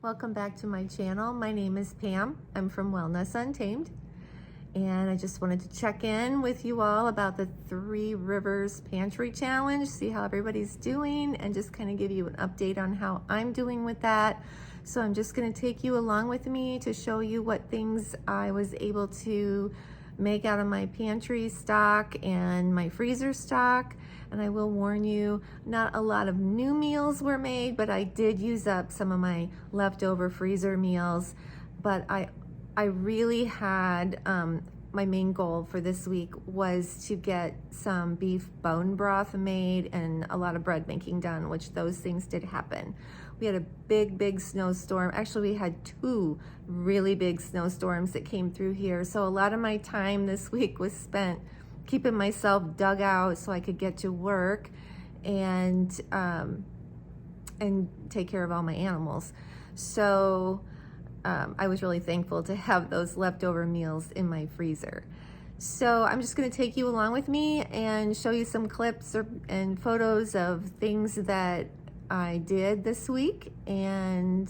Welcome back to my channel. My name is Pam. I'm from Wellness Untamed, and I just wanted to check in with you all about the Three Rivers Pantry Challenge, see how everybody's doing, and just kind of give you an update on how I'm doing with that. So I'm just going to take you along with me to show you what things I was able to make out of my pantry stock and my freezer stock. And I will warn you, not a lot of new meals were made, but I did use up some of my leftover freezer meals. But I really had, my main goal for this week was to get some beef bone broth made and a lot of bread making done, which those things did happen. We had a big snowstorm. Actually, we had two really big snowstorms that came through here. So a lot of my time this week was spent keeping myself dug out so I could get to work and take care of all my animals. So I was really thankful to have those leftover meals in my freezer. So I'm just going to take you along with me and show you some clips and photos of things that I did this week, and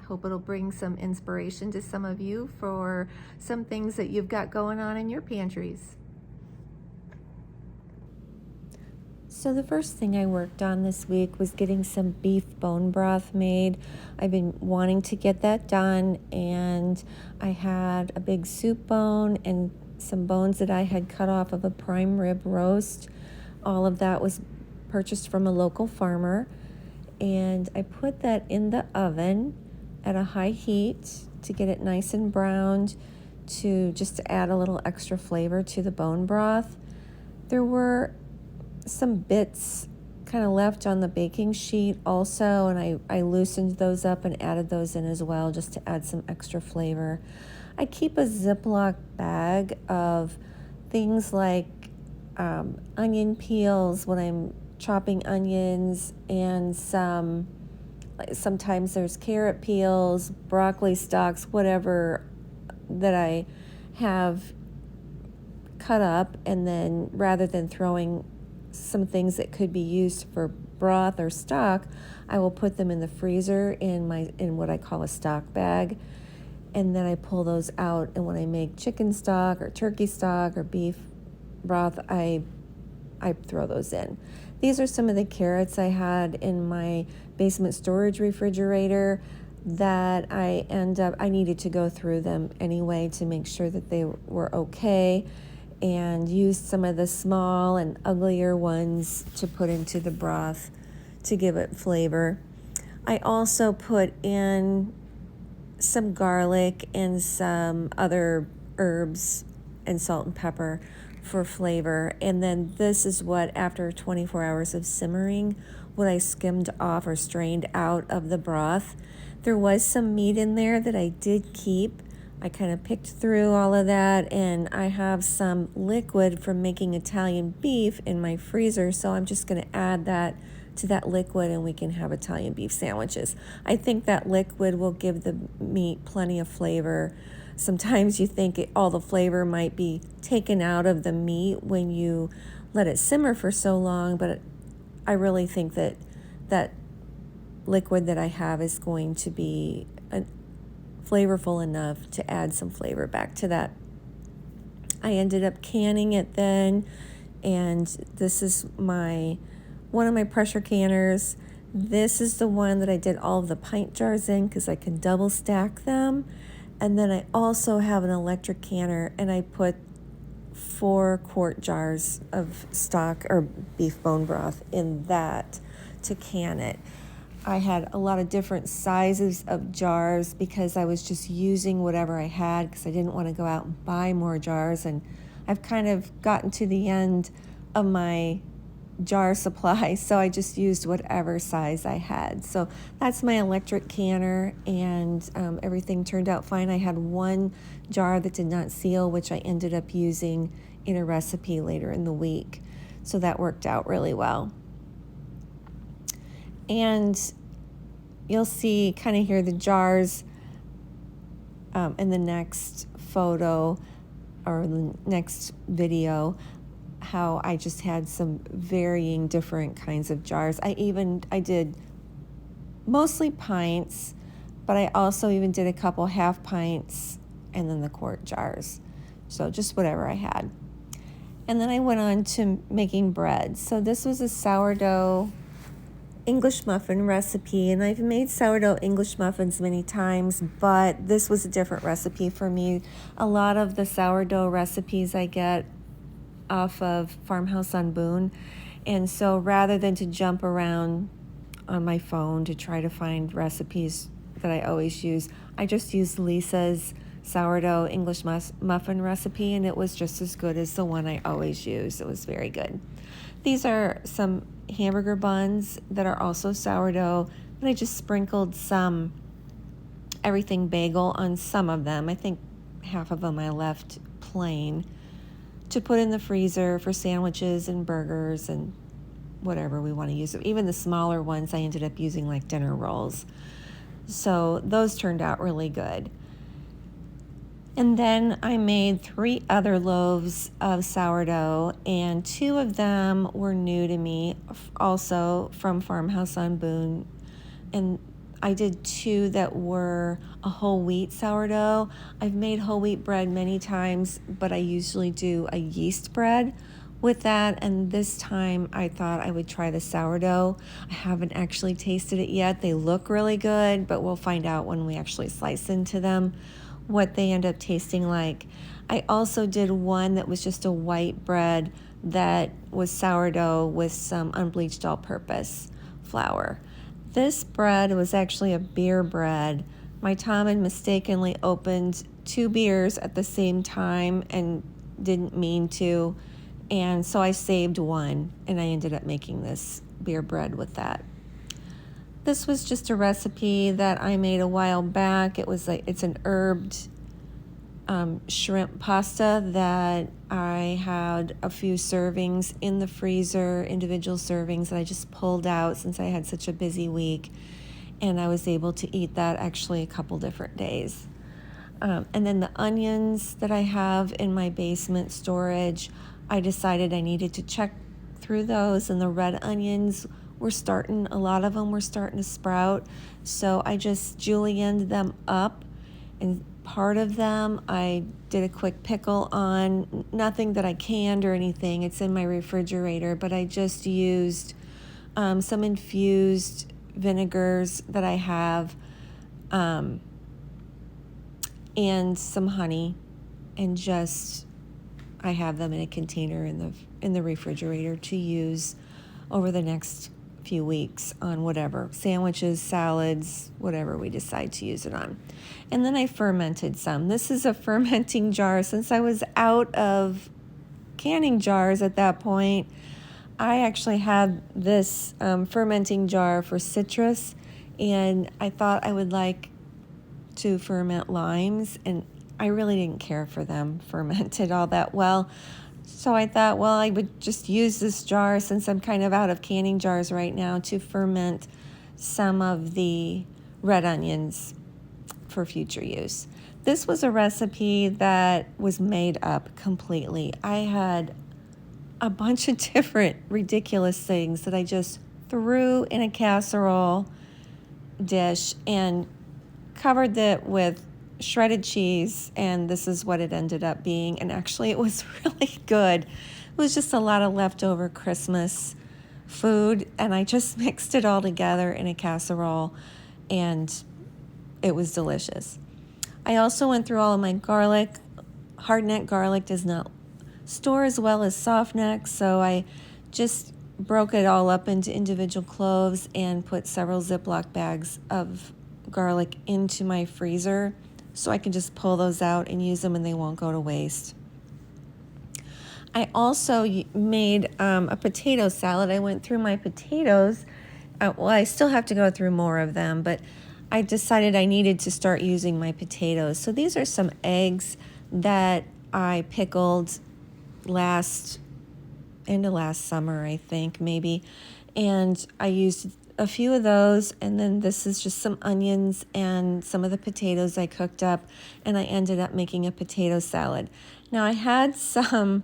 hope it'll bring some inspiration to some of you for some things that you've got going on in your pantries. So the first thing I worked on this week was getting some beef bone broth made. I've been wanting to get that done, and I had a big soup bone and some bones that I had cut off of a prime rib roast. All of that was purchased from a local farmer, and I put that in the oven at a high heat to get it nice and browned, just to add a little extra flavor to the bone broth. There were some bits kind of left on the baking sheet also, and I loosened those up and added those in as well just to add some extra flavor. I keep a Ziploc bag of things like onion peels when I'm chopping onions, and sometimes there's carrot peels, broccoli stalks, whatever that I have cut up, and then rather than throwing some things that could be used for broth or stock, I will put them in the freezer in what I call a stock bag, and then I pull those out, and when I make chicken stock or turkey stock or beef broth, I throw those in. These are some of the carrots I had in my basement storage refrigerator that I needed to go through them anyway to make sure that they were okay, and used some of the small and uglier ones to put into the broth to give it flavor. I also put in some garlic and some other herbs and salt and pepper for flavor. And then this is what, after 24 hours of simmering, what I skimmed off or strained out of the broth. There was some meat in there that I did keep. I kind of picked through all of that, and I have some liquid from making Italian beef in my freezer, so I'm just going to add that to that liquid and we can have Italian beef sandwiches. I think that liquid will give the meat plenty of flavor. Sometimes you think all the flavor might be taken out of the meat when you let it simmer for so long, but I really think that that liquid that I have is going to be flavorful enough to add some flavor back to that. I ended up canning it then, and this is one of my pressure canners. This is the one that I did all of the pint jars in because I can double stack them. And then I also have an electric canner, and I put 4-quart jars of stock or beef bone broth in that to can it. I had a lot of different sizes of jars because I was just using whatever I had because I didn't want to go out and buy more jars, and I've kind of gotten to the end of my jar supply, so I just used whatever size I had. So that's my electric canner, and everything turned out fine. I had one jar that did not seal, which I ended up using in a recipe later in the week, so that worked out really well. And you'll see kind of here the jars in the next photo or the next video, how I just had some varying different kinds of jars. I did mostly pints, but I also even did a couple half pints and then the quart jars. So just whatever I had. And then I went on to making bread. So this was a sourdough English muffin recipe, and I've made sourdough English muffins many times, but this was a different recipe for me. A lot of the sourdough recipes I get off of Farmhouse on Boone, and so rather than to jump around on my phone to try to find recipes that I always use, I just used Lisa's sourdough English muffin recipe, and it was just as good as the one I always use. It was very good. These are some hamburger buns that are also sourdough, and I just sprinkled some everything bagel on some of them. I think half of them I left plain to put in the freezer for sandwiches and burgers and whatever we want to use. Even the smaller ones I ended up using like dinner rolls. So those turned out really good. And then I made 3 other loaves of sourdough, and 2 of them were new to me, also from Farmhouse on Boone. And I did 2 that were a whole wheat sourdough. I've made whole wheat bread many times, but I usually do a yeast bread with that. And this time I thought I would try the sourdough. I haven't actually tasted it yet. They look really good, but we'll find out when we actually slice into them what they end up tasting like. I also did one that was just a white bread that was sourdough with some unbleached all-purpose flour. This bread was actually a beer bread. My Tom had mistakenly opened 2 beers at the same time and didn't mean to, and so I saved one, and I ended up making this beer bread with that. This was just a recipe that I made a while back. It's an herbed shrimp pasta that I had a few servings in the freezer, individual servings that I just pulled out since I had such a busy week, and I was able to eat that actually a couple different days. And then the onions that I have in my basement storage, I decided I needed to check through those, and the red onions a lot of them were starting to sprout. So I just julienned them up, and part of them I did a quick pickle on, nothing that I canned or anything. It's in my refrigerator, but I just used some infused vinegars that I have, and some honey, and just I have them in a container in the refrigerator to use over the next few weeks on whatever, sandwiches, salads, whatever we decide to use it on. And then I fermented some. This is a fermenting jar. Since I was out of canning jars at that point, I actually had this fermenting jar for citrus, and I thought I would like to ferment limes, and I really didn't care for them fermented all that well. So I thought, well, I would just use this jar, since I'm kind of out of canning jars right now, to ferment some of the red onions for future use. This was a recipe that was made up completely. I had a bunch of different ridiculous things that I just threw in a casserole dish and covered it with shredded cheese, and this is what it ended up being. And actually it was really good. It was just a lot of leftover Christmas food, and I just mixed it all together in a casserole, and it was delicious. I also went through all of my garlic. Hard-neck garlic does not store as well as soft-neck, so I just broke it all up into individual cloves and put several Ziploc bags of garlic into my freezer so I can just pull those out and use them, and they won't go to waste. I also made a potato salad. I went through my potatoes. Well, I still have to go through more of them, but I decided I needed to start using my potatoes. So these are some eggs that I pickled end of last summer, I think, maybe. And I used a few of those, and then this is just some onions and some of the potatoes I cooked up, and I ended up making a potato salad. Now I had some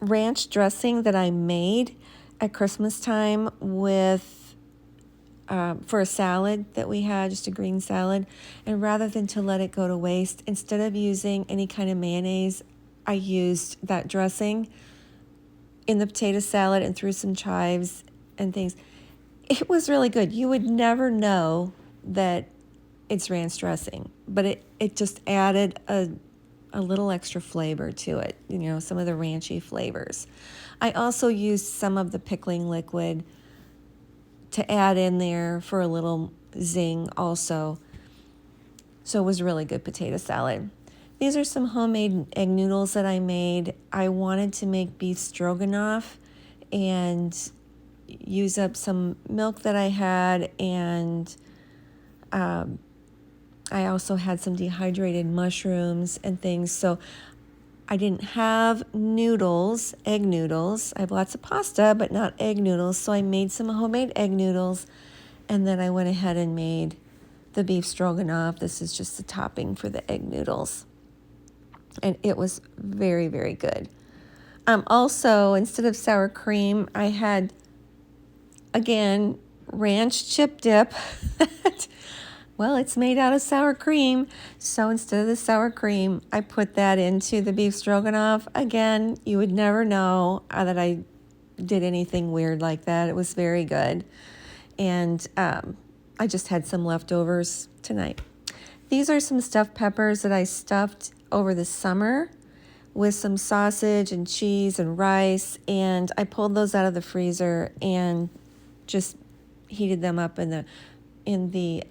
ranch dressing that I made at Christmas time with for a salad that we had, just a green salad. And rather than to let it go to waste, instead of using any kind of mayonnaise, I used that dressing in the potato salad and threw some chives and things. It was really good. You would never know that it's ranch dressing, but it just added a little extra flavor to it, you know, some of the ranchy flavors. I also used some of the pickling liquid to add in there for a little zing also. So it was really good potato salad. These are some homemade egg noodles that I made. I wanted to make beef stroganoff and use up some milk that I had, and I also had some dehydrated mushrooms and things. So I didn't have noodles, egg noodles. I have lots of pasta, but not egg noodles. So I made some homemade egg noodles, and then I went ahead and made the beef stroganoff. This is just the topping for the egg noodles. And it was very, very good. Also, instead of sour cream, I had, again, ranch chip dip. Well, it's made out of sour cream, so instead of the sour cream, I put that into the beef stroganoff. Again, you would never know that I did anything weird like that. It was very good. And I just had some leftovers tonight. These are some stuffed peppers that I stuffed over the summer with some sausage and cheese and rice, and I pulled those out of the freezer and just heated them up in the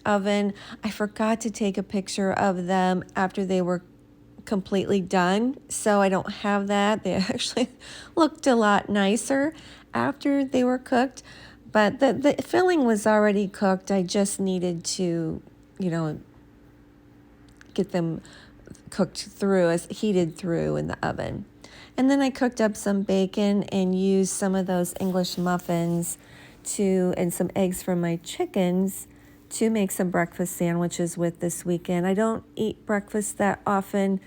oven. I forgot to take a picture of them after they were completely done, so I don't have that. They actually looked a lot nicer after they were cooked, but the filling was already cooked. I just needed to, you know, get them cooked through, as heated through in the oven. And then I cooked up some bacon and used some of those English muffins and some eggs from my chickens to make some breakfast sandwiches with this weekend. I don't eat breakfast that often.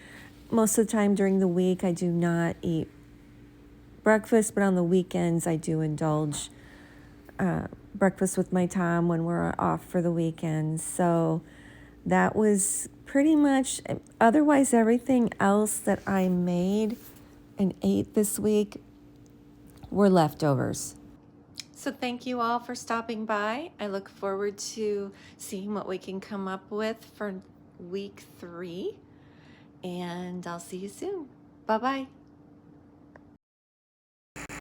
Most of the time during the week, I do not eat breakfast, but on the weekends, I do indulge breakfast with my Tom when we're off for the weekend. So that was pretty much, otherwise everything else that I made and ate this week were leftovers. So thank you all for stopping by. I look forward to seeing what we can come up with for week 3, and I'll see you soon. Bye-bye.